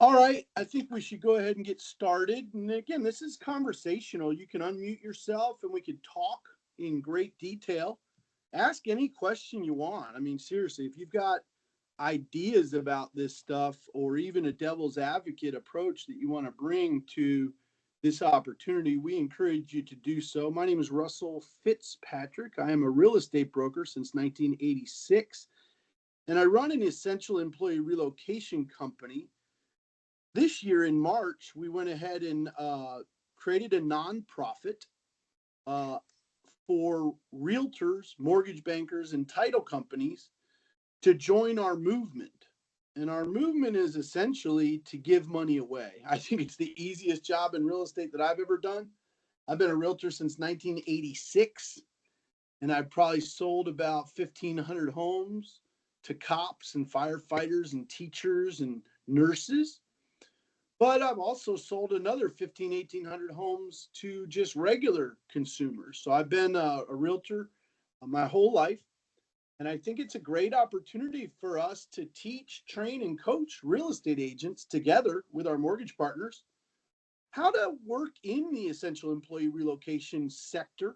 All right, I think we should go ahead and get started. And again, this is conversational. You can unmute yourself and we can talk in great detail. Ask any question you want. I mean, seriously, if you've got ideas about this stuff or even a devil's advocate approach that you want to bring to this opportunity, we encourage you to do so. My name is Russell Fitzpatrick. I am a real estate broker since 1986, and I run an essential employee relocation company. This year in March, we went ahead and created a nonprofit uh, for realtors, mortgage bankers, and title companies to join our movement. And our movement is essentially to give money away. I think it's the easiest job in real estate that I've ever done. I've been a realtor since 1986, and I've probably sold about 1,500 homes to cops and firefighters and teachers and nurses. But I've also sold another 1,800 homes to just regular consumers. So I've been a realtor my whole life. And I think it's a great opportunity for us to teach, train, and coach real estate agents together with our mortgage partners how to work in the essential employee relocation sector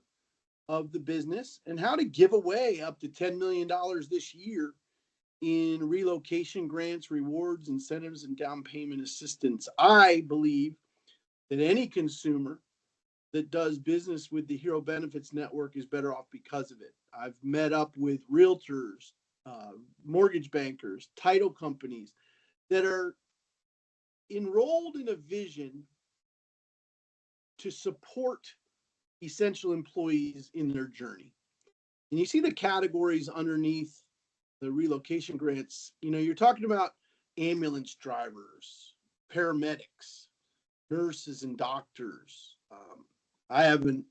of the business and how to give away up to $10 million this year in relocation grants, rewards, incentives, and down payment assistance. I believe that any consumer that does business with the Hero Benefits Network is better off because of it. I've met up with realtors, mortgage bankers, title companies that are enrolled in a vision to support essential employees in their journey. And you see the categories underneath the relocation grants. You're talking about ambulance drivers, paramedics, nurses, and doctors. I have an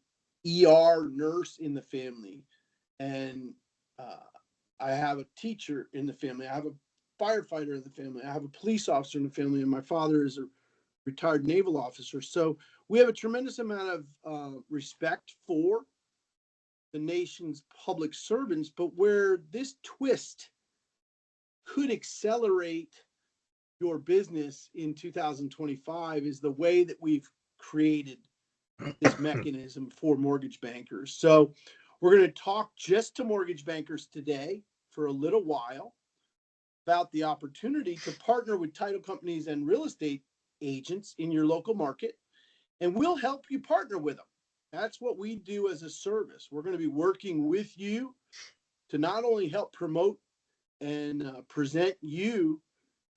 ER nurse in the family, and I have a teacher in the family. I have a firefighter in the family. I have a police officer in the family, and my father is a retired naval officer. So we have a tremendous amount of respect for the nation's public servants, but where this twist could accelerate your business in 2025 is the way that we've created this mechanism for mortgage bankers. So we're going to talk just to mortgage bankers today for a little while about the opportunity to partner with title companies and real estate agents in your local market, and we'll help you partner with them. That's what we do as a service. We're going to be working with you to not only help promote and present you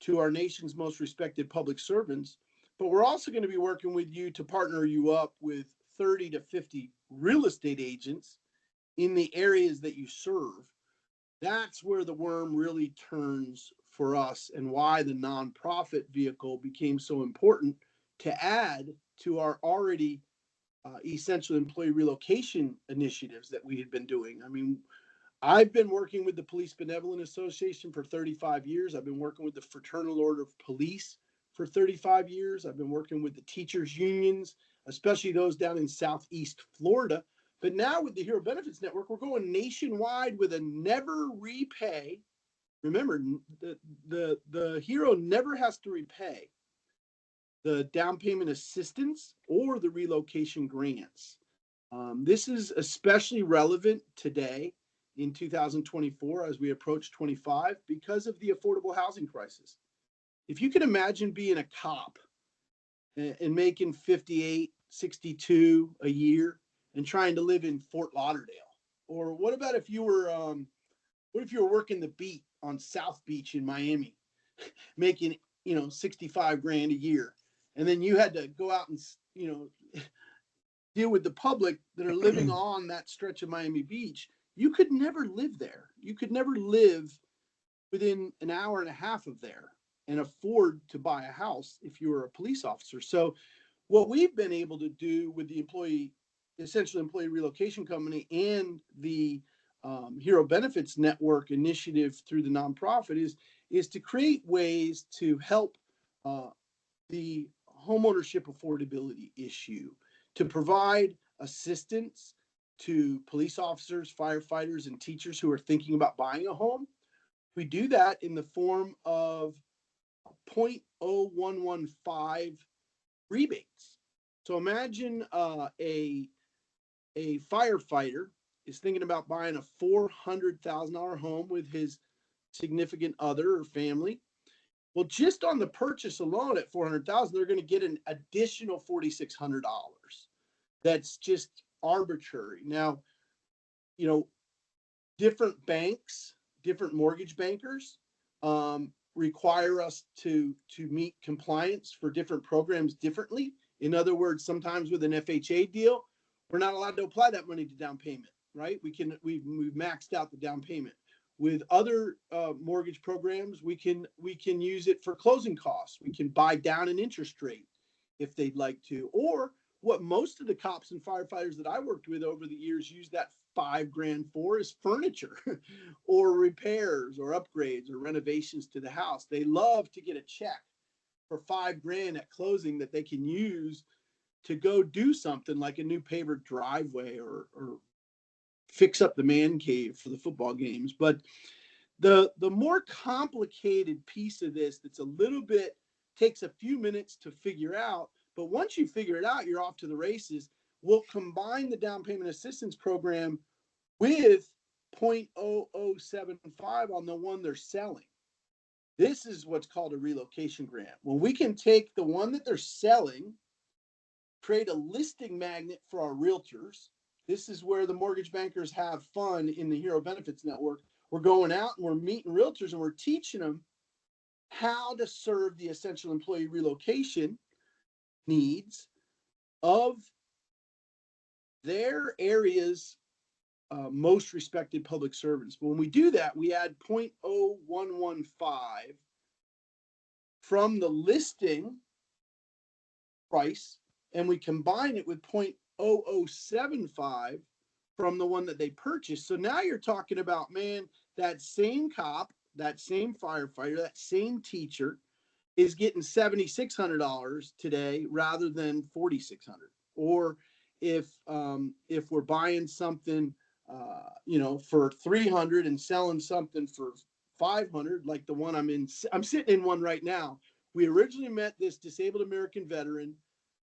to our nation's most respected public servants, but we're also going to be working with you to partner you up with 30 to 50 real estate agents in the areas that you serve. That's where the worm really turns for us and why the nonprofit vehicle became so important to add to our already essential employee relocation initiatives that we had been doing. I mean, I've been working with the Police Benevolent Association for 35 years. I've been working with the Fraternal Order of Police for 35 years. I've been working with the teachers' unions, especially those down in Southeast Florida. But now with the Hero Benefits Network, we're going nationwide with a never repay. Remember, the Hero never has to repay the down payment assistance or the relocation grants. This is especially relevant today in 2024 as we approach 25 because of the affordable housing crisis. If you can imagine being a cop and making 58, 62 a year and trying to live in Fort Lauderdale, or what about if you were working the beat on South Beach in Miami, making 65 grand a year, and then you had to go out and deal with the public that are living on that stretch of Miami Beach. You could never live there. You could never live within an hour and a half of there and afford to buy a house if you were a police officer. So what we've been able to do with the essential employee relocation company and the Hero Benefits Network initiative through the nonprofit is to create ways to help the homeownership affordability issue, to provide assistance to police officers, firefighters, and teachers who are thinking about buying a home. We do that in the form of 0.0115 rebates. So imagine a firefighter is thinking about buying a $400,000 home with his significant other or family. Well, just on the purchase alone at $400,000, they're going to get an additional $4,600. That's just arbitrary. Now, different banks, different mortgage bankers require us to meet compliance for different programs differently. In other words, sometimes with an FHA deal, we're not allowed to apply that money to down payment, right? We've maxed out the down payment. With other mortgage programs, we can use it for closing costs. We can buy down an interest rate if they'd like to. Or what most of the cops and firefighters that I worked with over the years use that $5,000 for is furniture or repairs or upgrades or renovations to the house. They love to get a check for $5,000 at closing that they can use to go do something like a new paver driveway or fix up the man cave for the football games. But the more complicated piece of this that's a little bit takes a few minutes to figure out, but once you figure it out, you're off to the races. We'll combine the down payment assistance program with 0.0075 on the one they're selling. This is what's called a relocation grant. Well, we can take the one that they're selling, create a listing magnet for our realtors. This is where the mortgage bankers have fun in the Hero Benefits Network. We're going out and we're meeting realtors and we're teaching them how to serve the essential employee relocation needs of their area's most respected public servants. But when we do that, we add 0.0115 from the listing price, and we combine it with 0.0075 from the one that they purchased. So now you're talking about, man, that same cop, that same firefighter, that same teacher is getting $7,600 today rather than $4,600. Or if we're buying something for $300 and selling something for $500, like the one I'm sitting in one right now. We originally met this disabled American veteran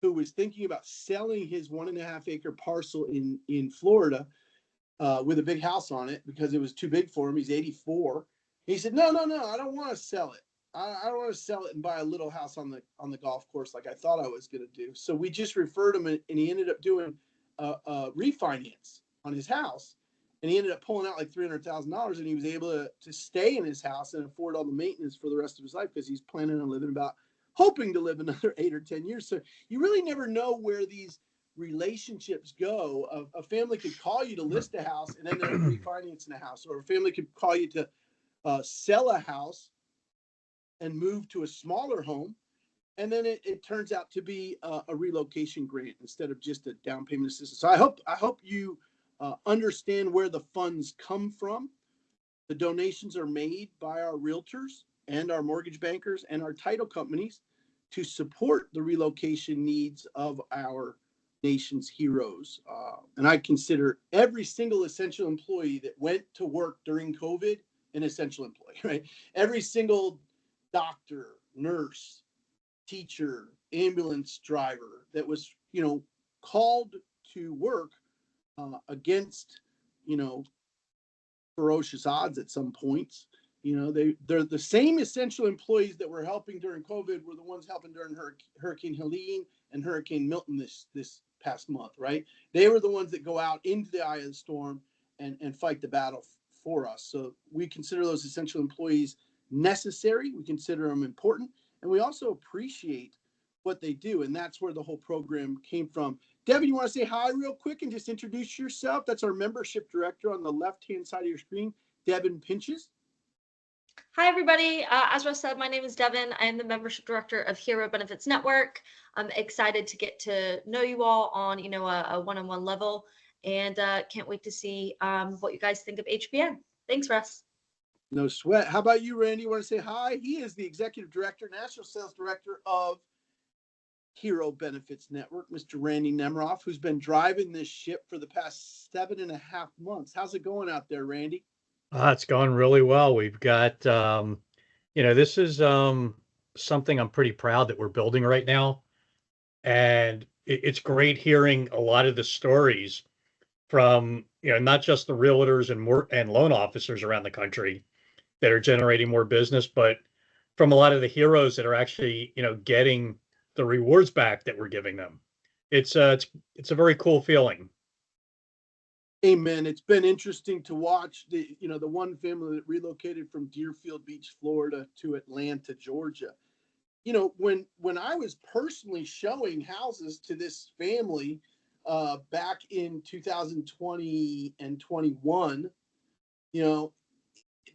who was thinking about selling his 1.5 acre parcel in Florida with a big house on it because it was too big for him. He's 84. He said, no, I don't want to sell it. I don't want to sell it and buy a little house on the golf course like I thought I was going to do. So we just referred him, and he ended up doing a refinance on his house. And he ended up pulling out like $300,000, and he was able to stay in his house and afford all the maintenance for the rest of his life because he's planning on hoping to live another 8 or 10 years. So you really never know where these relationships go. A family could call you to list a house and then they're refinancing a house, or a family could call you to sell a house and move to a smaller home. And then it turns out to be a relocation grant instead of just a down payment assistance. So I hope you understand where the funds come from. The donations are made by our realtors and our mortgage bankers and our title companies to support the relocation needs of our nation's heroes. And I consider every single essential employee that went to work during COVID an essential employee, right? Every single doctor, nurse, teacher, ambulance driver that was, called to work against, ferocious odds at some points. They're the same essential employees that were helping during COVID were the ones helping during Hurricane Helene and Hurricane Milton this past month, right? They were the ones that go out into the eye of the storm and fight the battle for us. So we consider those essential employees necessary. We consider them important, and we also appreciate what they do. And that's where the whole program came from. Devin, you want to say hi real quick and just introduce yourself? That's our membership director on the left-hand side of your screen, Devin Pinches. Hi, everybody. As Russ said, my name is Devin. I am the membership director of Hero Benefits Network. I'm excited to get to know you all on, a one-on-one level, and can't wait to see what you guys think of HBN. Thanks, Russ. No sweat. How about you, Randy? You want to say hi? He is the executive director, national sales director of Hero Benefits Network, Mr. Randy Nemiroff, who's been driving this ship for the past 7.5 months. How's it going out there, Randy? It's going really well. We've got, this is something I'm pretty proud that we're building right now. And it's great hearing a lot of the stories from, not just the realtors and loan officers around the country that are generating more business, but from a lot of the heroes that are actually, getting the rewards back that we're giving them. It's a very cool feeling. Amen. It's been interesting to watch the one family that relocated from Deerfield Beach, Florida to Atlanta, Georgia. When I was personally showing houses to this family back in 2020 and 21,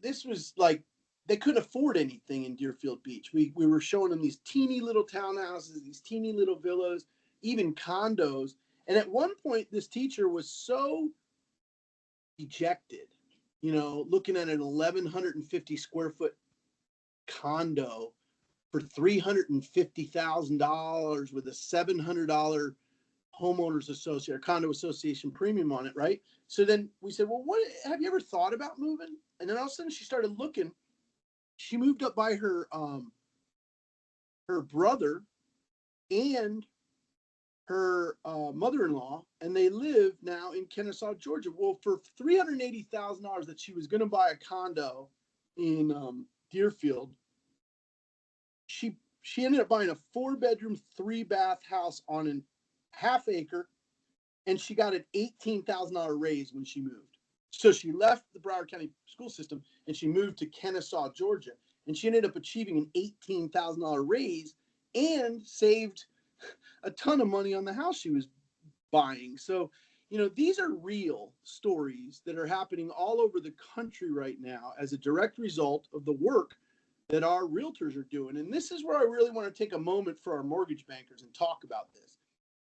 this was like they couldn't afford anything in Deerfield Beach. We were showing them these teeny little townhouses, these teeny little villas, even condos. And at one point, this teacher was so dejected, looking at an 1,150 square foot condo for $350,000 with a $700 homeowners association or condo association premium on it, right? So then we said, well, what have you ever thought about moving? And then all of a sudden she started looking. She moved up by her brother and her mother-in-law, and they live now in Kennesaw, Georgia. Well, for $380,000 that she was going to buy a condo in Deerfield, she ended up buying a 4-bedroom, 3-bath house on a half acre, and she got an $18,000 raise when she moved. So she left the Broward County school system and she moved to Kennesaw, Georgia, and she ended up achieving an $18,000 raise and saved a ton of money on the house she was buying. So, these are real stories that are happening all over the country right now as a direct result of the work that our realtors are doing. And this is where I really want to take a moment for our mortgage bankers and talk about this.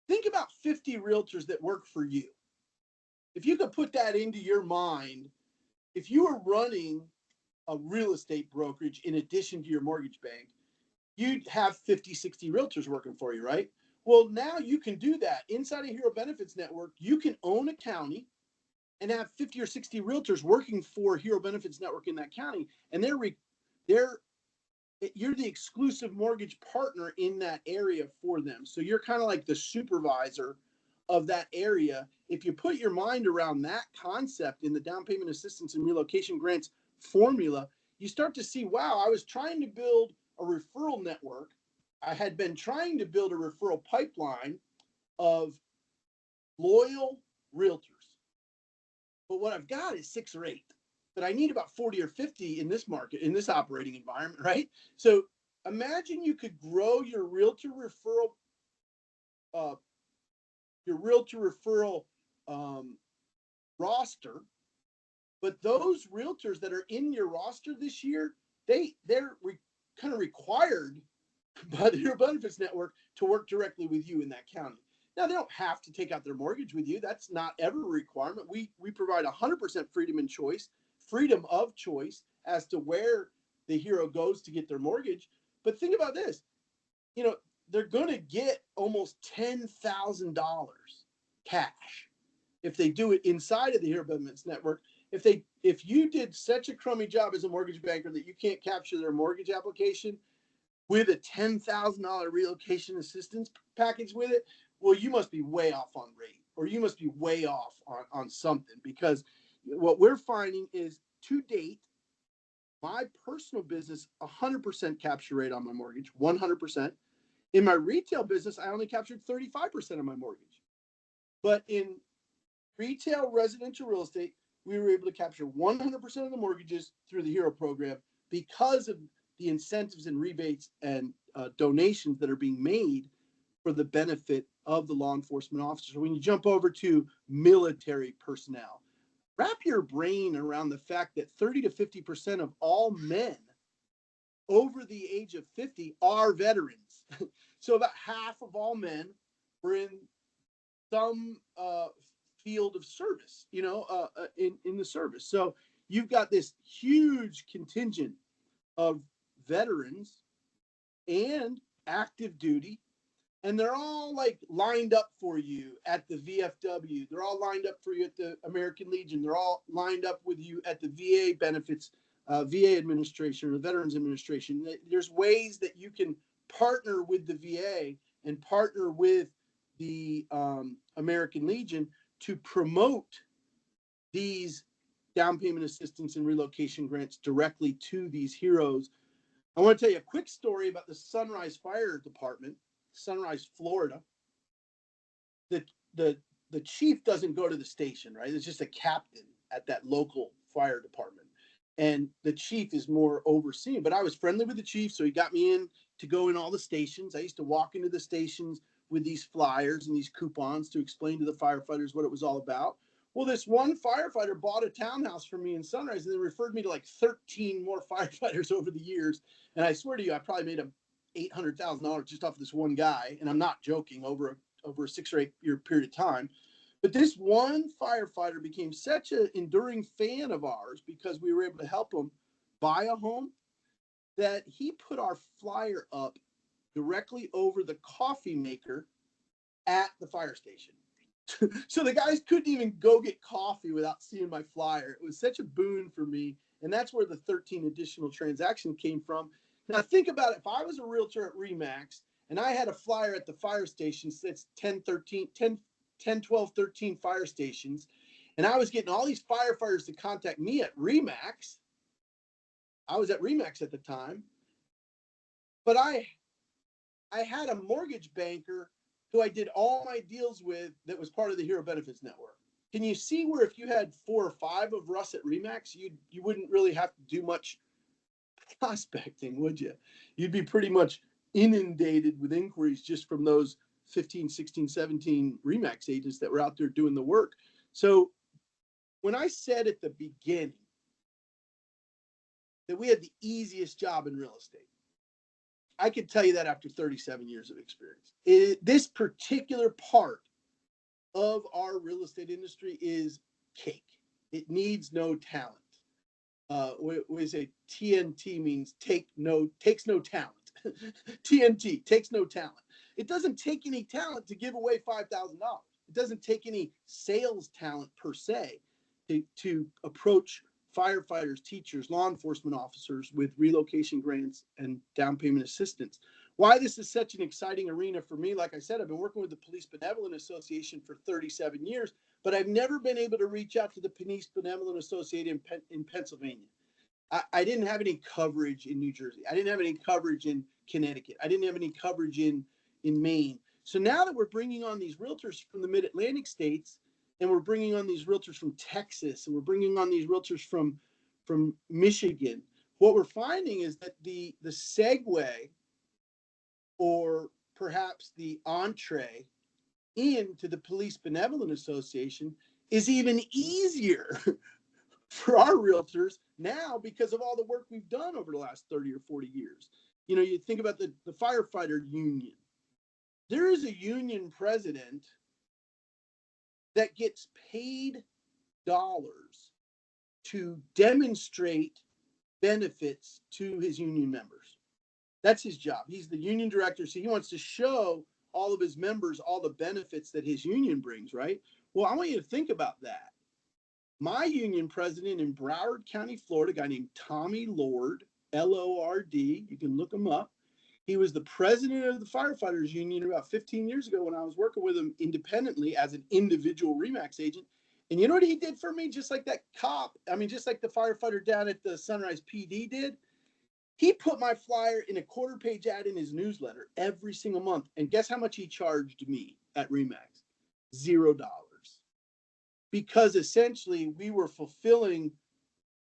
Think about 50 realtors that work for you. If you could put that into your mind, if you were running a real estate brokerage in addition to your mortgage bank, you'd have 50, 60 realtors working for you, right? Well, now you can do that. Inside a Hero Benefits Network, you can own a county and have 50 or 60 realtors working for Hero Benefits Network in that county. And you're the exclusive mortgage partner in that area for them. So you're kind of like the supervisor of that area. If you put your mind around that concept in the down payment assistance and relocation grants formula, you start to see, wow, I was trying to build a referral network. I had been trying to build a referral pipeline of loyal realtors. But what I've got is 6 or 8. But I need about 40 or 50 in this market, in this operating environment, right? So imagine you could grow your realtor referral roster, but those realtors that are in your roster this year, they're kind of required by the Hero Benefits Network to work directly with you in that county. Now, they don't have to take out their mortgage with you. That's not ever a requirement. We provide 100% freedom of choice as to where the hero goes to get their mortgage. But think about this, they're going to get almost $10,000 cash if they do it inside of the Hero Benefits Network. If you did such a crummy job as a mortgage banker that you can't capture their mortgage application with a $10,000 relocation assistance package with it, well, you must be way off on rate, or you must be way off on something, because what we're finding is, to date, my personal business, 100% capture rate on my mortgage, 100%. In my retail business, I only captured 35% of my mortgage. But in retail residential real estate, we were able to capture 100% of the mortgages through the Hero program because of the incentives and rebates and donations that are being made for the benefit of the law enforcement officers. When you jump over to military personnel, wrap your brain around the fact that 30 to 50% of all men over the age of 50 are veterans. So about half of all men were in some field of service, in the service. So you've got this huge contingent of veterans and active duty, and they're all like lined up for you at the VFW. They're all lined up for you at the American Legion. They're all lined up with you at the VA benefits VA administration or the Veterans Administration. There's ways that you can partner with the VA and partner with the American Legion to promote these down payment assistance and relocation grants directly to these heroes. I want to tell you a quick story about the Sunrise Fire Department, Sunrise, Florida. The chief doesn't go to the station, right? It's just a captain at that local fire department. And the chief is more overseeing. But I was friendly with the chief, so he got me in to go in all the stations. I used to walk into the stations with these flyers and these coupons to explain to the firefighters what it was all about. Well, this one firefighter bought a townhouse from me in Sunrise and then referred me to like 13 more firefighters over the years. And I swear to you, I probably made $800,000 just off this one guy. And I'm not joking, over a 6 or 8 year period of time. But this one firefighter became such an enduring fan of ours because we were able to help him buy a home that he put our flyer up directly over the coffee maker at the fire station. So the guys couldn't even go get coffee without seeing my flyer. It was such a boon for me. And that's where the 13 additional transactions came from. Now think about it. If I was a realtor at RE/MAX and I had a flyer at the fire stations, that's 10, 12, 13 fire stations, and I was getting all these firefighters to contact me at RE/MAX. I was at RE/MAX at the time, but I had a mortgage banker who I did all my deals with that was part of the Hero Benefits Network. Can you see where if you had 4 or 5 of us at RE/MAX, you wouldn't really have to do much prospecting, would you? You'd be pretty much inundated with inquiries just from those 15, 16, 17 RE/MAX agents that were out there doing the work. So when I said at the beginning that we had the easiest job in real estate, I could tell you that after 37 years of experience. This particular part of our real estate industry is cake. It needs no talent. We say TNT means takes no talent. TNT takes no talent. It doesn't take any talent to give away $5,000. It doesn't take any sales talent per se to approach firefighters, teachers, law enforcement officers with relocation grants and down payment assistance. Why this is such an exciting arena for me, like I said, I've been working with the Police Benevolent Association for 37 years, but I've never been able to reach out to the Police Benevolent Association in Pennsylvania. I didn't have any coverage in New Jersey. I didn't have any coverage in Connecticut. I didn't have any coverage in Maine. So now that we're bringing on these realtors from the mid-Atlantic states, and we're bringing on these realtors from Texas, and we're bringing on these realtors from Michigan, what we're finding is that the segue, or perhaps the entree into the Police Benevolent Association, is even easier for our realtors now because of all the work we've done over the last 30 or 40 years. You know, you think about the firefighter union. There is a union president that gets paid dollars to demonstrate benefits to his union members. That's his job. He's the union director, so he wants to show all of his members all the benefits that his union brings, right? Well, I want you to think about that. My union president in Broward County, Florida, a guy named Tommy Lord, Lord, you can look him up. He was the president of the firefighters union about 15 years ago when I was working with him independently as an individual RE/MAX agent. And you know what he did for me? Just like that cop, just like the firefighter down at the Sunrise PD did. He put my flyer in a quarter-page ad in his newsletter every single month. And guess how much he charged me at RE/MAX? $0. Because essentially we were fulfilling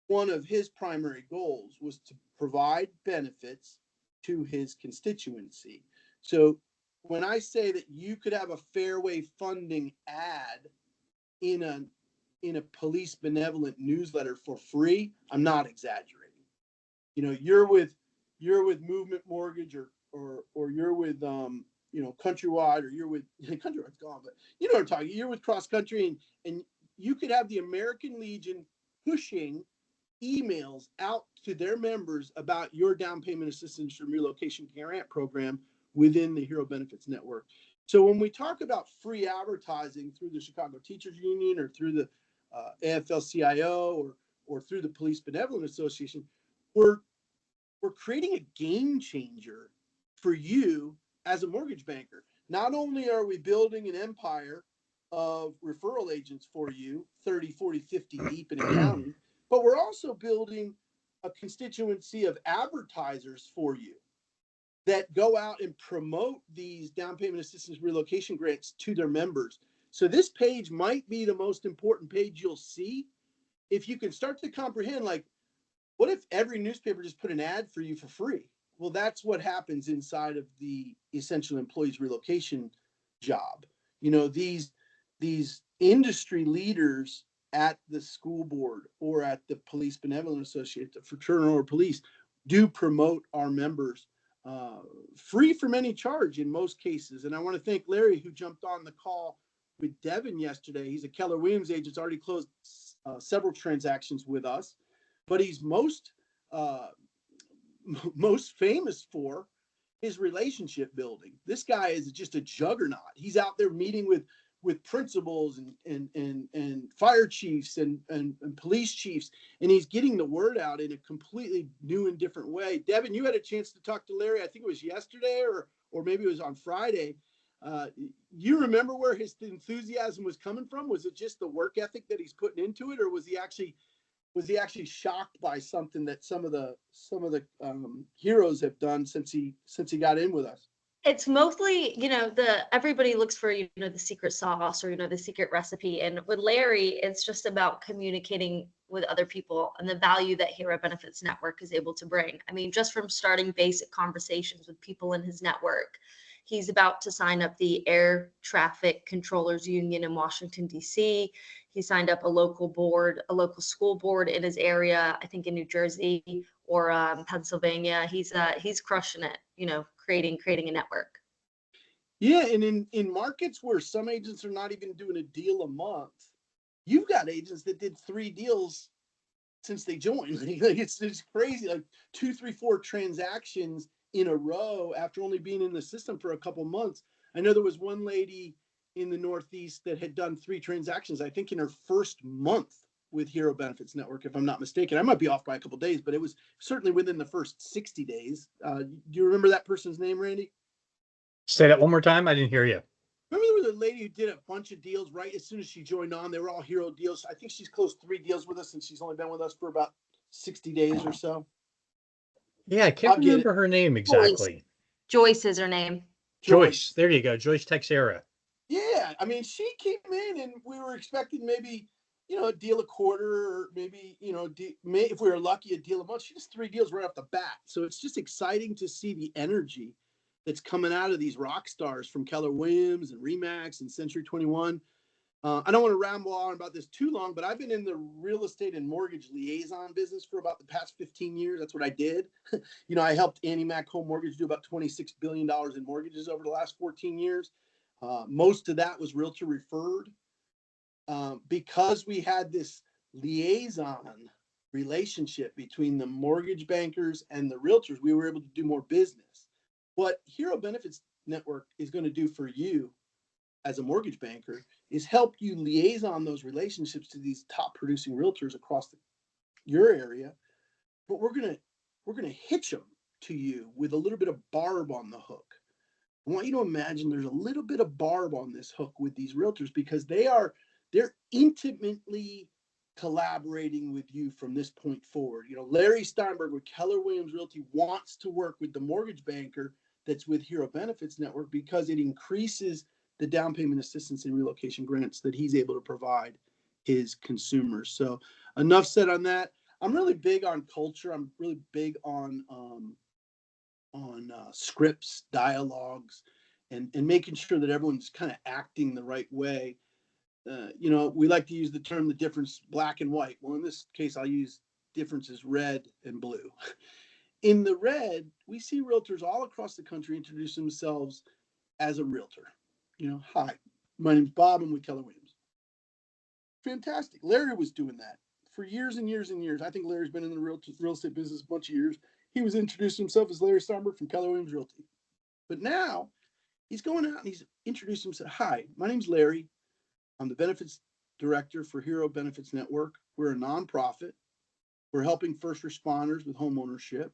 one of his primary goals, was to provide benefits to his constituency. So when I say that you could have a Fairway Funding ad in a Police Benevolent newsletter for free, I'm not exaggerating. You know, you're with Movement Mortgage or you're with Countrywide, or you're with Countrywide's gone, but you know what I'm talking. You're with Cross Country, and you could have the American Legion pushing emails out to their members about your down payment assistance and relocation grant program within the Hero Benefits Network. So when we talk about free advertising through the Chicago Teachers Union or through the AFL-CIO or through the Police Benevolent Association, we're creating a game changer for you as a mortgage banker. Not only are we building an empire of referral agents for you, 30, 40, 50 deep in a county, but we're also building a constituency of advertisers for you that go out and promote these down payment assistance relocation grants to their members. So this page might be the most important page you'll see. If you can start to comprehend, like, what if every newspaper just put an ad for you for free? Well, that's what happens inside of the essential employees relocation job. You know, these industry leaders at the school board or at the Police Benevolent Association, the fraternal or police, do promote our members free from any charge in most cases. And I want to thank Larry, who jumped on the call with Devin yesterday. He's a Keller Williams agent, already closed several transactions with us, but he's most famous for his relationship building. This guy is just a juggernaut. He's out there meeting with principals and fire chiefs and police chiefs, and he's getting the word out in a completely new and different way. Devin, you had a chance to talk to Larry. I think it was yesterday or maybe it was on Friday. You remember where his enthusiasm was coming from? Was it just the work ethic that he's putting into it, or was he actually shocked by something that some of the heroes have done since he got in with us? It's mostly, everybody looks for, the secret sauce or, the secret recipe. And with Larry, it's just about communicating with other people and the value that Hero Benefits Network is able to bring. I mean, just from starting basic conversations with people in his network. He's about to sign up the Air Traffic Controllers Union in Washington, D.C. He signed up a local school board in his area, I think in New Jersey or Pennsylvania. He's crushing it, creating a network. Yeah, and in markets where some agents are not even doing a deal a month, you've got agents that did 3 deals since they joined. Like it's crazy, like 2, 3, 4 transactions in a row after only being in the system for a couple months. I know there was one lady in the Northeast that had done 3 transactions, I think in her first month with Hero Benefits Network, if I'm not mistaken. I might be off by a couple of days, but it was certainly within the first 60 days. Do you remember that person's name, Randy? Say that one more time. I didn't hear you. Remember there was a lady who did a bunch of deals right as soon as she joined on. They were all Hero deals. I think she's closed 3 deals with us, and she's only been with us for about 60 days or so. Yeah, I can't remember her name exactly. Joyce is her name. Joyce. There you go. Joyce Texera. Yeah, I mean, she came in and we were expecting maybe, a deal a quarter, or maybe, if we were lucky, a deal a month. She just 3 deals right off the bat. So it's just exciting to see the energy that's coming out of these rock stars from Keller Williams and Remax and Century 21. I don't want to ramble on about this too long, but I've been in the real estate and mortgage liaison business for about the past 15 years. That's what I did. I helped Annie Mac Home Mortgage do about $26 billion in mortgages over the last 14 years. Most of that was realtor referred. Because we had this liaison relationship between the mortgage bankers and the realtors, we were able to do more business. What Hero Benefits Network is going to do for you as a mortgage banker is help you liaison those relationships to these top producing realtors across your area. But we're going to hitch them to you with a little bit of barb on the hook. I want you to imagine there's a little bit of barb on this hook with these realtors because they're intimately collaborating with you from this point forward. Larry Steinberg with Keller Williams Realty wants to work with the mortgage banker that's with Hero Benefits Network because it increases the down payment assistance and relocation grants that he's able to provide his consumers. So enough said on that. I'm really big on culture. I'm really big on scripts, dialogues, and making sure that everyone's kind of acting the right way. We like to use the term the difference black and white. Well, in this case, I'll use differences red and blue. In the red, we see realtors all across the country introduce themselves as a realtor. Hi, my name's Bob. I'm with Keller Williams. Fantastic. Larry was doing that for years and years and years. I think Larry's been in the real estate business a bunch of years. He was introducing himself as Larry Steinberg from Keller Williams Realty. But now he's going out and he's introducing himself. Hi, my name's Larry. I'm the benefits director for Hero Benefits Network. We're a nonprofit. We're helping first responders with home ownership.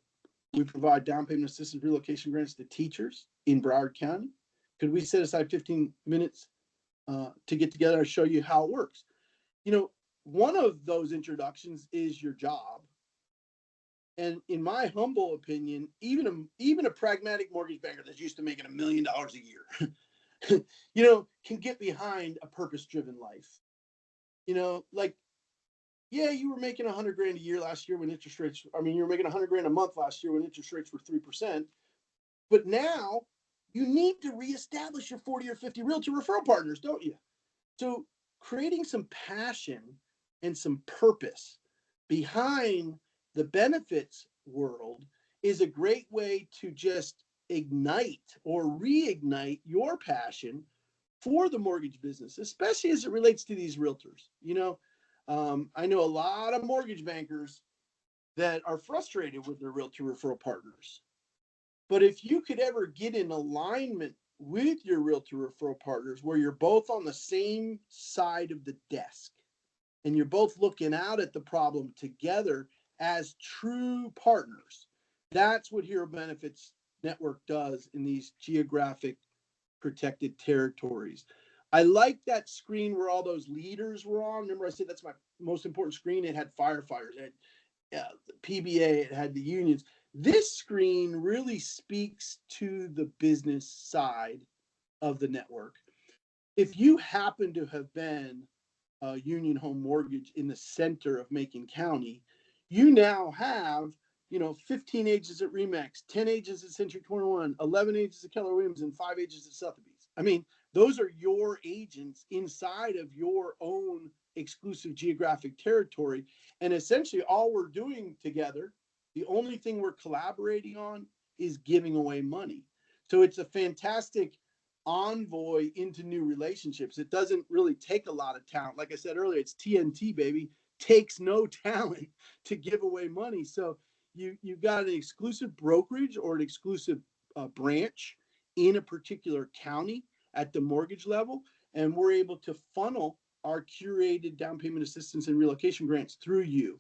We provide down payment assistance relocation grants to teachers in Broward County. Could we set aside 15 minutes to get together and show you how it works? You know, one of those introductions is your job. And in my humble opinion, even a pragmatic mortgage banker that's used to making $1 million a year, can get behind a purpose-driven life. Like, yeah, you were making 100 grand a year last year when interest rates, you were making 100 grand a month last year when interest rates were 3%. But now you need to reestablish your 40 or 50 realtor referral partners, don't you? So creating some passion and some purpose behind the benefits world is a great way to just ignite or reignite your passion for the mortgage business, especially as it relates to these realtors. I know a lot of mortgage bankers that are frustrated with their realtor referral partners. But if you could ever get in alignment with your realtor referral partners where you're both on the same side of the desk and you're both looking out at the problem together as true partners, that's what Hero Benefits Network does in these geographic protected territories. I like that screen where all those leaders were on. Remember I said that's my most important screen? It had firefighters, it had PBA, it had the unions. This screen really speaks to the business side of the network. If you happen to have been a Union Home Mortgage in the center of Macon County, you now have 15 agents at Remax, 10 agents at Century 21, 11 agents at Keller Williams, and 5 agents at Sotheby's. Those are your agents inside of your own exclusive geographic territory. And essentially all we're doing together, the only thing we're collaborating on is giving away money. So it's a fantastic envoy into new relationships. It doesn't really take a lot of talent. Like I said earlier, it's TNT, baby. Takes no talent to give away money. So you've got an exclusive brokerage or an exclusive branch in a particular county at the mortgage level, and we're able to funnel our curated down payment assistance and relocation grants through you.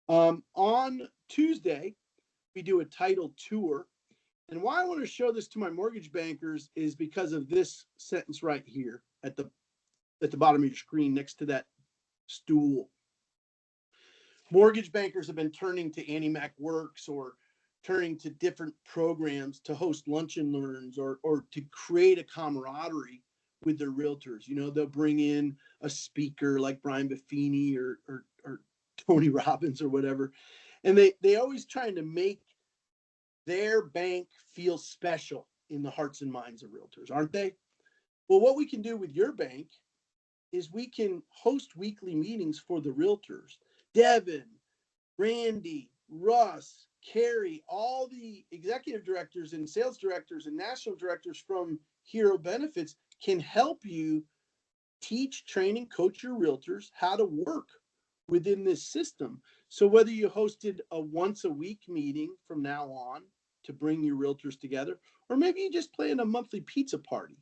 On Tuesday, we do a title tour. And why I want to show this to my mortgage bankers is because of this sentence right here at the bottom of your screen next to that stool. Mortgage bankers have been turning to Annie Mac Works or turning to different programs to host lunch and learns or to create a camaraderie with their realtors. They'll bring in a speaker like Brian Buffini or Tony Robbins or whatever. And they always trying to make their bank feel special in the hearts and minds of realtors, aren't they? Well, what we can do with your bank is we can host weekly meetings for the realtors. Devin, Randy, Russ, Carrie, all the executive directors and sales directors and national directors from Hero Benefits can help you teach, train, and coach your realtors how to work within this system. So whether you hosted a once a week meeting from now on to bring your realtors together, or maybe you just plan a monthly pizza party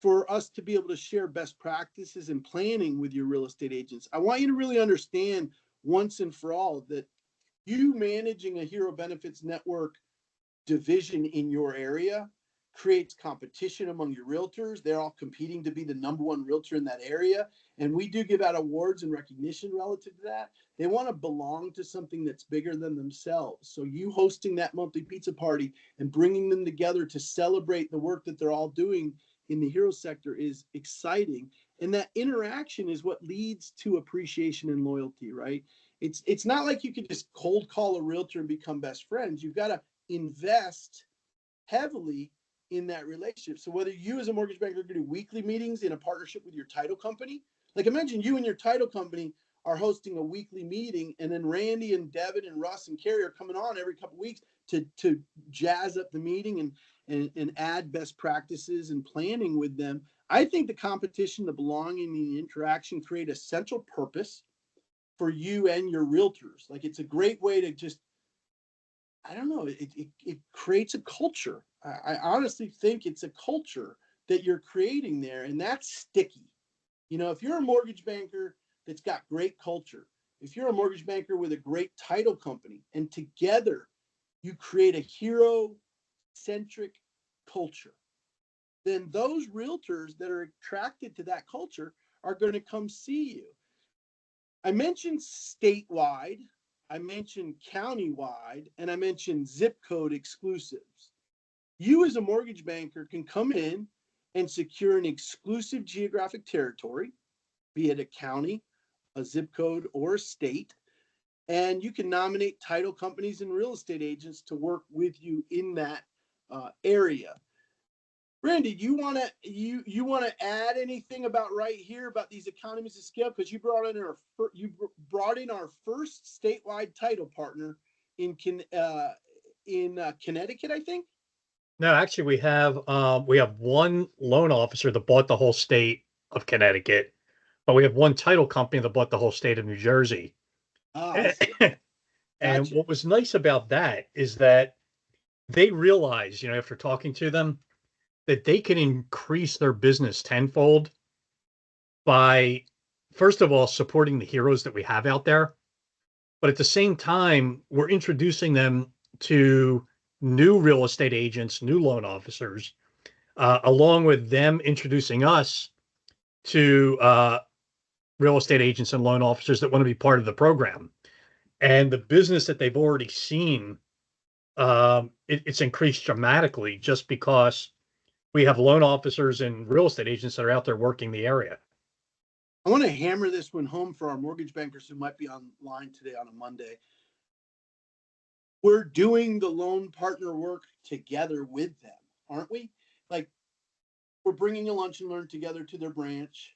for us to be able to share best practices and planning with your real estate agents. I want you to really understand once and for all that you managing a Hero Benefits Network division in your area creates competition among your realtors. They're all competing to be the number one realtor in that area. And we do give out awards and recognition relative to that. They want to belong to something that's bigger than themselves. So you hosting that monthly pizza party and bringing them together to celebrate the work that they're all doing in the Hero sector is exciting. And that interaction is what leads to appreciation and loyalty, right? It's not like you can just cold call a realtor and become best friends. You've got to invest heavily in that relationship. So whether you as a mortgage banker are going to do weekly meetings in a partnership with your title company, like imagine you and your title company are hosting a weekly meeting, and then Randy and Devin and Russ and Carrie are coming on every couple of weeks to jazz up the meeting and add best practices and planning with them. I think the competition, the belonging, and the interaction create a central purpose for you and your realtors. Like it's a great way to just, I don't know, it creates a culture. I honestly think it's a culture that you're creating there, and that's sticky. If you're a mortgage banker that's got great culture if you're a mortgage banker with a great title company and together you create a hero-centric culture, then those realtors that are attracted to that culture are going to come see you. I mentioned statewide, I mentioned countywide, and I mentioned zip code exclusives. You as a mortgage banker can come in and secure an exclusive geographic territory, be it a county, a zip code, or a state, and you can nominate title companies and real estate agents to work with you in that area. Randy, you want to add anything about right here about these economies of scale? Because you brought in our first statewide title partner in Connecticut, I think. No, actually, we have one loan officer that bought the whole state of Connecticut, but we have one title company that bought the whole state of New Jersey. Ah, I see. And Gotcha. what was nice about that is that they realized, after talking to them, that they can increase their business tenfold by, first of all, supporting the heroes that we have out there. But at the same time, we're introducing them to new real estate agents, new loan officers, along with them introducing us to real estate agents and loan officers that want to be part of the program. And the business that they've already seen, it's increased dramatically just because we have loan officers and real estate agents that are out there working the area. I want to hammer this one home for our mortgage bankers who might be online today on a Monday. We're doing the loan partner work together with them, aren't we? Like, we're bringing a lunch and learn together to their branch.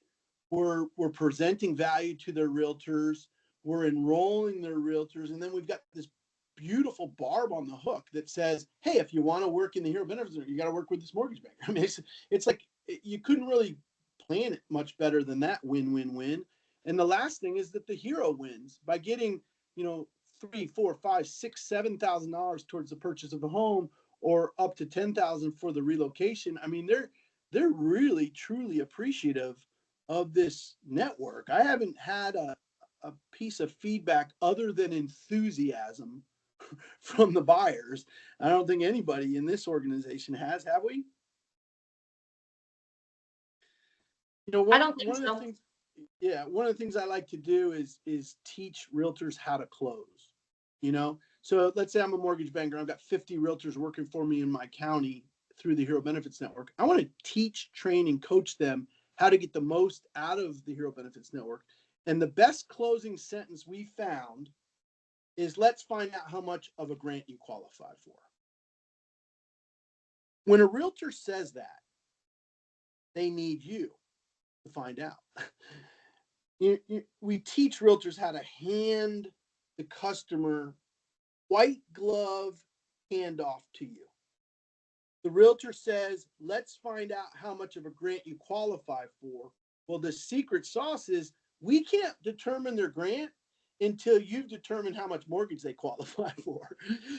We're presenting value to their realtors. We're enrolling their realtors. And then we've got this beautiful barb on the hook that says, hey, if you want to work in the hero benefits, you got to work with this mortgage banker. I mean, it's like you couldn't really plan it much better than that. Win, win, win. And the last thing is that the hero wins by getting, $3, $4, $5, $6, $7,000 towards the purchase of a home, or up to $10,000 for the relocation. I mean, they're really truly appreciative of this network. I haven't had a piece of feedback other than enthusiasm from the buyers. I don't think anybody in this organization have we? I don't think one of the so. things, one of the things I like to do is teach realtors how to close. So let's say I'm a mortgage banker. I've got 50 realtors working for me in my county through the Hero Benefits Network. I want to teach, train, and coach them how to get the most out of the Hero Benefits Network. And the best closing sentence we found is, let's find out how much of a grant you qualify for. When a realtor says that, they need you to find out. We teach realtors how to hand the customer white glove handoff to you. The realtor says, let's find out how much of a grant you qualify for. Well, the secret sauce is we can't determine their grant until you've determined how much mortgage they qualify for.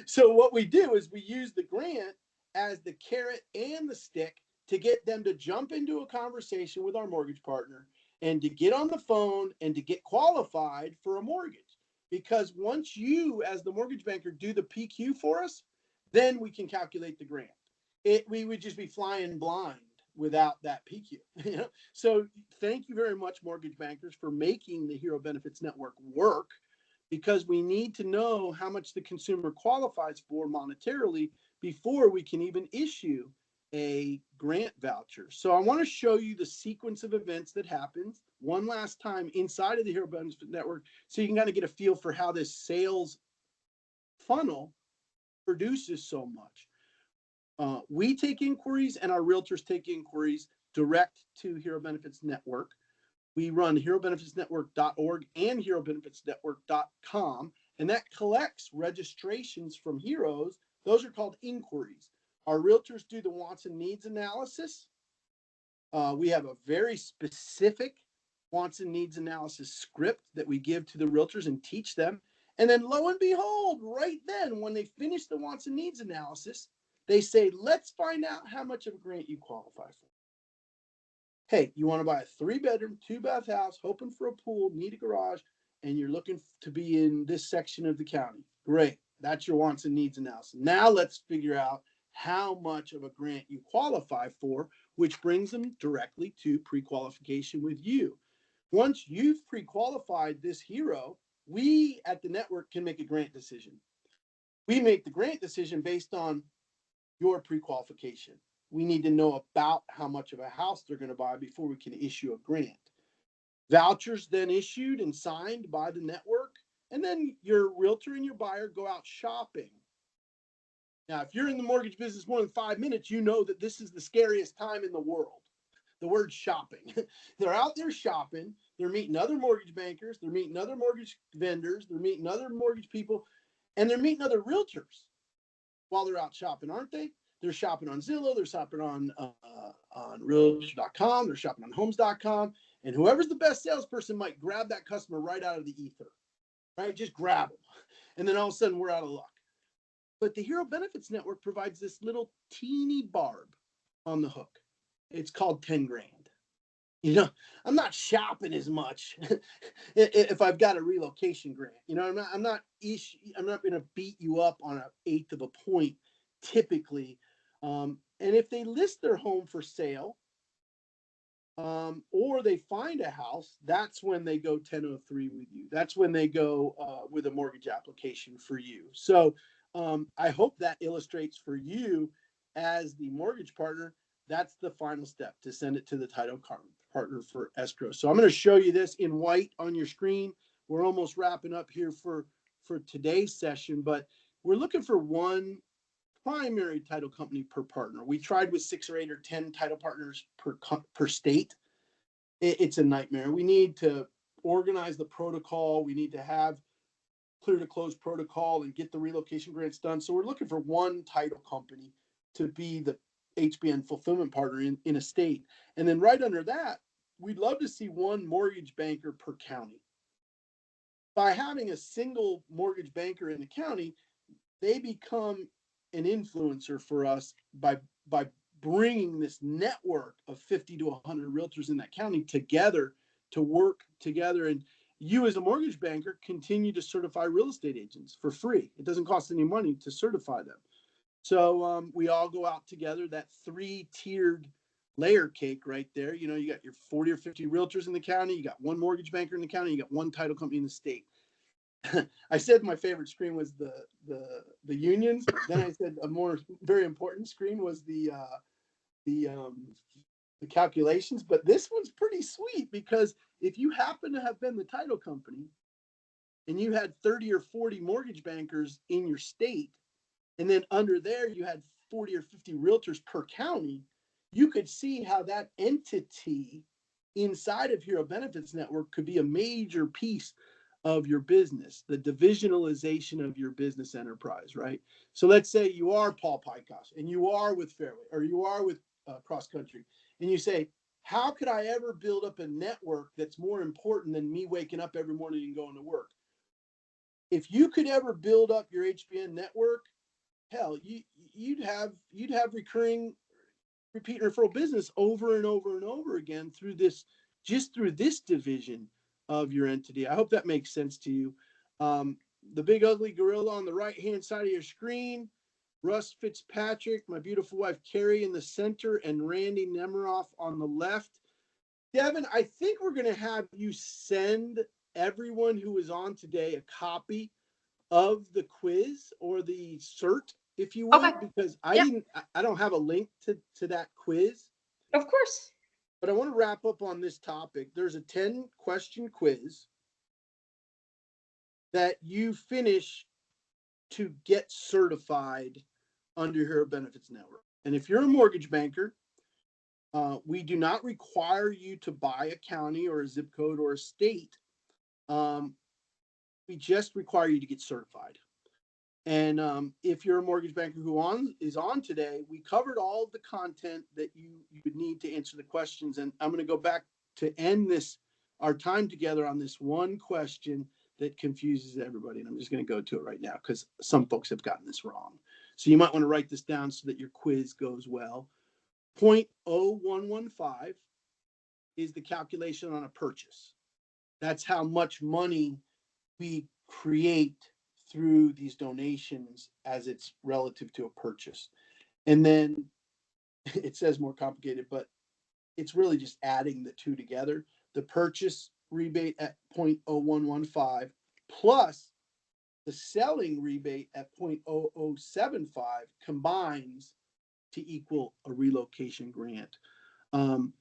So what we do is we use the grant as the carrot and the stick to get them to jump into a conversation with our mortgage partner and to get on the phone and to get qualified for a mortgage. Because once you, as the mortgage banker, do the PQ for us, then we can calculate the grant. We would just be flying blind without that PQ. So thank you very much, mortgage bankers, for making the Hero Benefits Network work, because we need to know how much the consumer qualifies for monetarily before we can even issue a grant voucher. So I want to show you the sequence of events that happens one last time inside of the Hero Benefits Network, so you can kind of get a feel for how this sales funnel produces so much. We take inquiries and our realtors take inquiries direct to Hero Benefits Network. We run herobenefitsnetwork.org and herobenefitsnetwork.com, and that collects registrations from heroes. Those are called inquiries. Our realtors do the wants and needs analysis. We have a very specific wants and needs analysis script that we give to the realtors and teach them. And then lo and behold, right then, when they finish the wants and needs analysis, they say, let's find out how much of a grant you qualify for. Hey, you want to buy a 3-bedroom, 2-bath house, hoping for a pool, need a garage, and you're looking to be in this section of the county. Great. That's your wants and needs analysis. Now let's figure out how much of a grant you qualify for, which brings them directly to pre-qualification with you. Once you've pre-qualified this hero, we at the network can make a grant decision. We make the grant decision based on your pre-qualification. We need to know about how much of a house they're going to buy before we can issue a grant. Vouchers then issued and signed by the network, and then your realtor and your buyer go out shopping. Now, if you're in the mortgage business more than 5 minutes, you know that this is the scariest time in the world. The word shopping. They're out there shopping. They're meeting other mortgage bankers. They're meeting other mortgage vendors. They're meeting other mortgage people, and they're meeting other realtors while they're out shopping, aren't they? They're shopping on Zillow. They're shopping on Realtors.com. They're shopping on Homes.com. And whoever's the best salesperson might grab that customer right out of the ether, right? Just grab them. And then all of a sudden we're out of luck. But the Hero Benefits Network provides this little teeny barb on the hook. It's called 10 grand. You know, I'm not shopping as much if I've got a relocation grant. You know, I'm not going to beat you up on 1/8 of a point typically. And if they list their home for sale, or they find a house, that's when they go 1003 with you. That's when they go with a mortgage application for you. So I hope that illustrates for you as the mortgage partner, that's the final step, to send it to the title partner for escrow. So I'm going to show you this in white on your screen. We're almost wrapping up here for today's session, but we're looking for one primary title company per partner. We tried with 6 or 8 or 10 title partners per state. It's a nightmare. We need to organize the protocol. We need to have clear to close protocol and get the relocation grants done. So we're looking for one title company to be the HBN fulfillment partner in a state. And then right under that, we'd love to see one mortgage banker per county. By having a single mortgage banker in the county, they become an influencer for us by bringing this network of 50 to 100 realtors in that county together to work together. And you as a mortgage banker continue to certify real estate agents for free. It doesn't cost any money to certify them. So we all go out together, that 3-tiered layer cake right there. You know, you got your 40 or 50 realtors in the county, you got one mortgage banker in the county, you got one title company in the state. I said my favorite screen was the unions. Then I said a more very important screen was the calculations. But this one's pretty sweet, because if you happen to have been the title company and you had 30 or 40 mortgage bankers in your state, and then under there you had 40 or 50 realtors per county, you could see how that entity inside of Hero Benefits Network could be a major piece of your business, the divisionalization of your business enterprise, right? So let's say you are Paul Pykosh and you are with Fairway, or you are with Cross Country, and you say, how could I ever build up a network that's more important than me waking up every morning and going to work? If you could ever build up your HBN network, hell, you'd have recurring repeat referral business over and over and over again through this division of your entity. I hope that makes sense to you. The big ugly gorilla on the right hand side of your screen, Russ Fitzpatrick, my beautiful wife Carrie in the center, and Randy Nemiroff on the left. Devin, I think we're going to have you send everyone who is on today a copy of the quiz or the cert, if you would, Okay. because I don't have a link to that quiz. Of course. But I want to wrap up on this topic. There's a 10-question quiz that you finish to get certified under Hero Benefits Network. And if you're a mortgage banker, we do not require you to buy a county or a zip code or a state. We just require you to get certified. And if you're a mortgage banker who is on today, we covered all of the content that you would need to answer the questions. And I'm going to go back to end our time together on this one question that confuses everybody. And I'm just going to go to it right now because some folks have gotten this wrong. So you might want to write this down so that your quiz goes well. 0.0115 is the calculation on a purchase. That's how much money we create through these donations as it's relative to a purchase. And then it says more complicated, but it's really just adding the two together. The purchase rebate at 0.0115 plus the selling rebate at 0.0075 combines to equal a relocation grant. Um,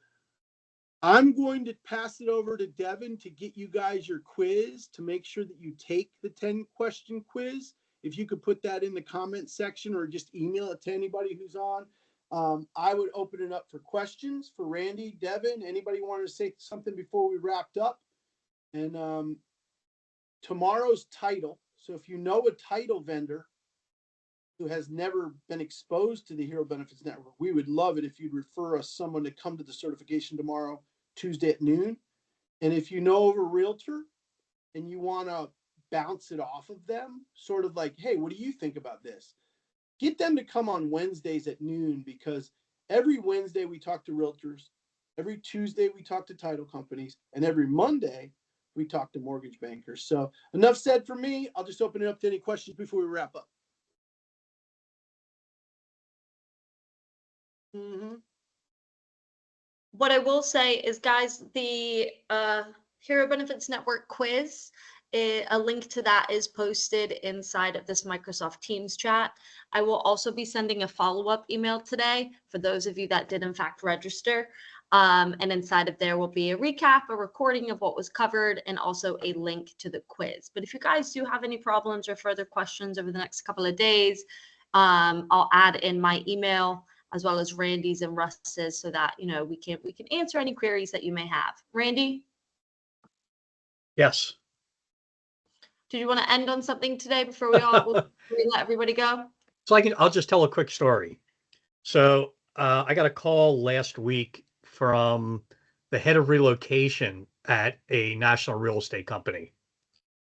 I'm going to pass it over to Devin to get you guys your quiz to make sure that you take the 10-question quiz. If you could put that in the comment section or just email it to anybody who's on. I would open it up for questions for Randy, Devin, anybody wanted to say something before we wrapped up. And tomorrow's title. So if you know a title vendor who has never been exposed to the Hero Benefits Network, we would love it if you'd refer us someone to come to the certification tomorrow, Tuesday at noon. And if you know of a realtor and you want to bounce it off of them, sort of like, hey, what do you think about this? Get them to come on Wednesdays at noon, because every Wednesday we talk to realtors, every Tuesday we talk to title companies, and every Monday we talk to mortgage bankers. So enough said for me. I'll just open it up to any questions before we wrap up. Mm-hmm. What I will say is, guys, the Hero Benefits Network quiz, a link to that is posted inside of this Microsoft Teams chat. I will also be sending a follow-up email today for those of you that did in fact register. And inside of there will be a recap, a recording of what was covered, and also a link to the quiz. But if you guys do have any problems or further questions over the next couple of days, I'll add in my email as well as Randy's and Russ's, so that we can answer any queries that you may have. Randy? Yes. Did you want to end on something today before we let everybody go? So I'll just tell a quick story. So I got a call last week from the head of relocation at a national real estate company.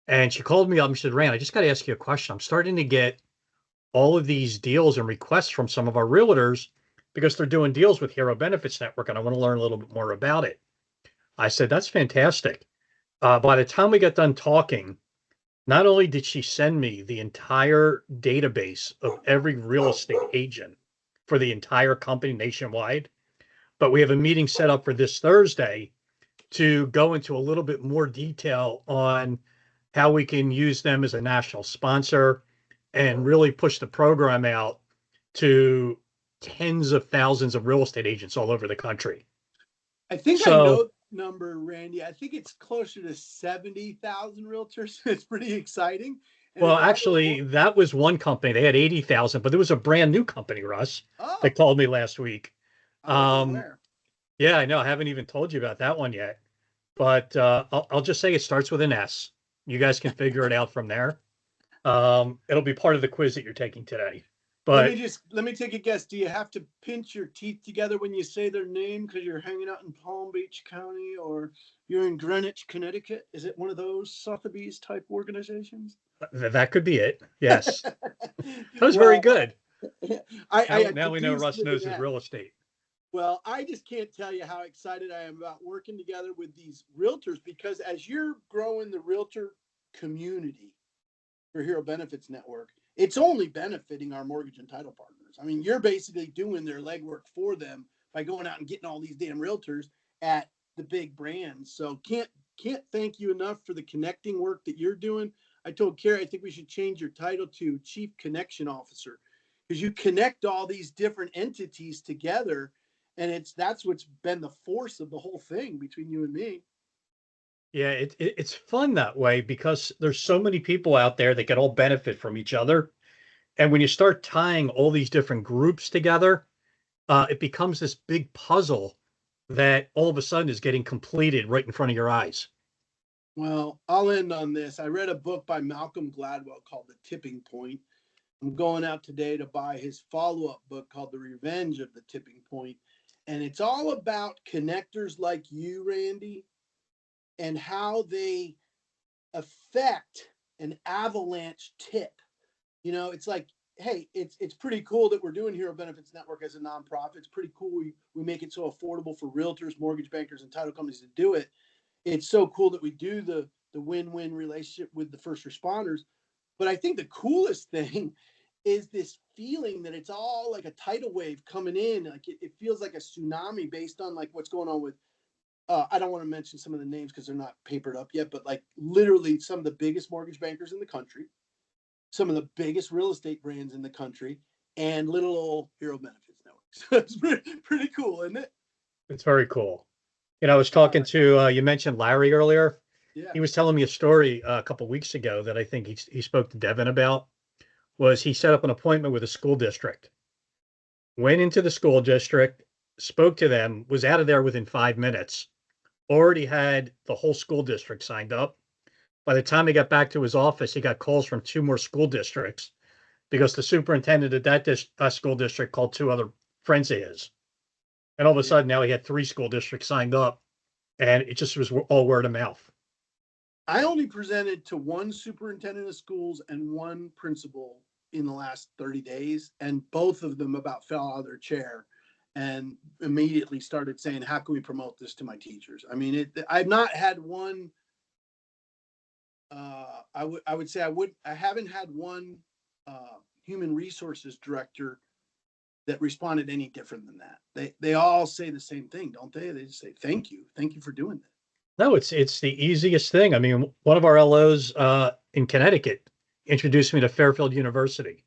And she called me up and she said, Rand, I just got to ask you a question. I'm starting to get all of these deals and requests from some of our realtors because they're doing deals with Hero Benefits Network, and I want to learn a little bit more about it. I said, that's fantastic. By the time we got done talking, not only did she send me the entire database of every real estate agent for the entire company nationwide, but we have a meeting set up for this Thursday to go into a little bit more detail on how we can use them as a national sponsor and really push the program out to tens of thousands of real estate agents all over the country. I think I know the number, Randy. I think it's closer to 70,000 realtors. It's pretty exciting. And well, actually, that was one company. They had 80,000, but there was a brand new company, Russ, that called me last week. Yeah, I know. I haven't even told you about that one yet, but I'll just say it starts with an S. You guys can figure it out from there. It'll be part of the quiz that you're taking today. But let me take a guess. Do you have to pinch your teeth together when you say their name because you're hanging out in Palm Beach County or you're in Greenwich, Connecticut? Is it one of those Sotheby's type organizations? That could be it. Yes. That was very good. Now we know Russ knows his real estate. Well, I just can't tell you how excited I am about working together with these realtors, because as you're growing the realtor community for Hero Benefits Network, it's only benefiting our mortgage and title partners. I mean, you're basically doing their legwork for them by going out and getting all these damn realtors at the big brands. So can't thank you enough for the connecting work that you're doing. I told Carrie, I think we should change your title to Chief Connection Officer, because you connect all these different entities together, and that's what's been the force of the whole thing between you and me. Yeah, it's fun that way because there's so many people out there that can all benefit from each other. And when you start tying all these different groups together, it becomes this big puzzle that all of a sudden is getting completed right in front of your eyes. Well, I'll end on this. I read a book by Malcolm Gladwell called The Tipping Point. I'm going out today to buy his follow-up book called The Revenge of the Tipping Point. And it's all about connectors like you, Randy, and how they affect an avalanche tip. It's like, hey, it's pretty cool that we're doing Hero Benefits Network as a nonprofit. It's pretty cool we make it so affordable for realtors, mortgage bankers, and title companies to do it. it's so cool that we do the win-win relationship with the first responders. But I think the coolest thing is this feeling that it's all like a tidal wave coming in. Like it feels like a tsunami based on like what's going on with, I don't want to mention some of the names because they're not papered up yet, but like literally some of the biggest mortgage bankers in the country, some of the biggest real estate brands in the country, and little old Hero Benefits Network. So it's pretty cool, isn't it? It's very cool. I was talking to, you mentioned Larry earlier. Yeah. He was telling me a story a couple of weeks ago that I think he spoke to Devin about. Was he set up an appointment with a school district, went into the school district, spoke to them, was out of there within 5 minutes, already had the whole school district signed up. By the time he got back to his office, he got calls from 2 more school districts because the superintendent at that school district called 2 other friends of his. And all of a sudden now he had 3 school districts signed up, and it just was all word of mouth. I only presented to 1 superintendent of schools and 1 principal in the last 30 days, and both of them about fell out of their chair and immediately started saying, how can we promote this to my teachers? I mean, I've not had one, I would say I haven't had one human resources director that responded any different than that. They all say the same thing, don't they? They just say, thank you for doing that. No, it's the easiest thing. I mean, one of our LOs in Connecticut introduced me to Fairfield University.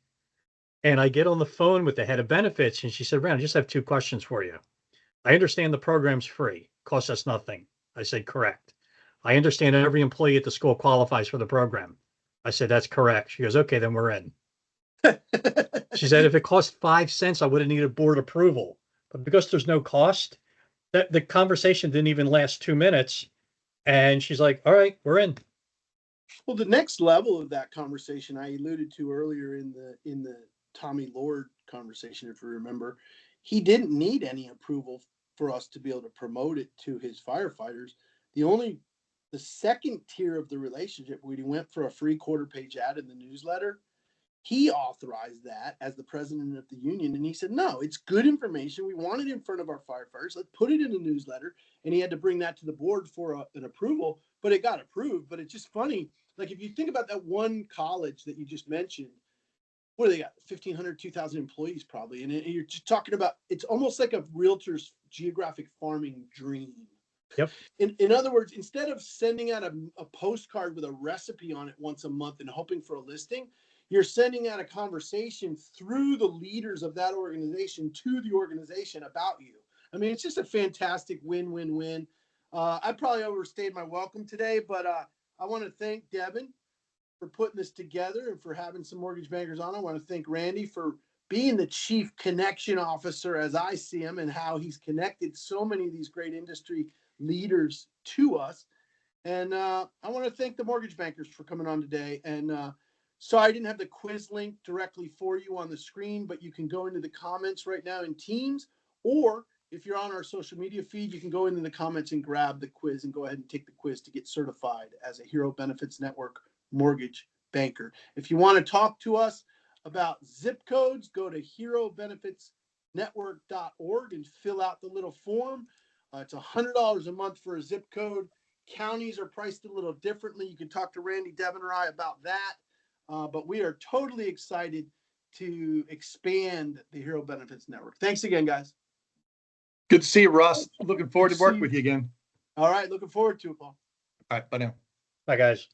And I get on the phone with the head of benefits, and she said, Rand, I just have 2 questions for you. I understand the program's free, costs us nothing. I said, correct. I understand every employee at the school qualifies for the program. I said, that's correct. She goes, okay, then we're in. She said, if it cost 5 cents, I would have needed board approval. But because there's no cost, the conversation didn't even last 2 minutes. And she's like, all right, we're in. Well, the next level of that conversation I alluded to earlier in the Tommy Lord conversation, if you remember, he didn't need any approval for us to be able to promote it to his firefighters. The second tier of the relationship, when he went for a free quarter-page ad in the newsletter, he authorized that as the president of the union. And he said, no, it's good information. We want it in front of our firefighters. Let's put it in a newsletter. And he had to bring that to the board for an approval, but it got approved. But it's just funny. Like if you think about that one college that you just mentioned, what do they got? 1,500, 2,000 employees probably. And you're just talking about, it's almost like a realtor's geographic farming dream. Yep. In other words, instead of sending out a postcard with a recipe on it once a month and hoping for a listing, you're sending out a conversation through the leaders of that organization to the organization about you. I mean, it's just a fantastic win-win-win. I probably overstayed my welcome today, but I want to thank Devin for putting this together and for having some mortgage bankers on. I want to thank Randy for being the chief connection officer as I see him and how he's connected so many of these great industry leaders to us. And I want to thank the mortgage bankers for coming on today. And sorry I didn't have the quiz link directly for you on the screen, but you can go into the comments right now in Teams, or if you're on our social media feed, you can go into the comments and grab the quiz and go ahead and take the quiz to get certified as a Hero Benefits Network mortgage banker. If you want to talk to us about zip codes, go to herobenefitsnetwork.org and fill out the little form. It's $100 a month for a zip code. Counties are priced a little differently. You can talk to Randy, Devin, or I about that. But we are totally excited to expand the Hero Benefits Network. Thanks again, guys. Good to see you, Russ. Looking forward to working with you again. All right. Looking forward to it, Paul. All right. Bye now. Bye, guys.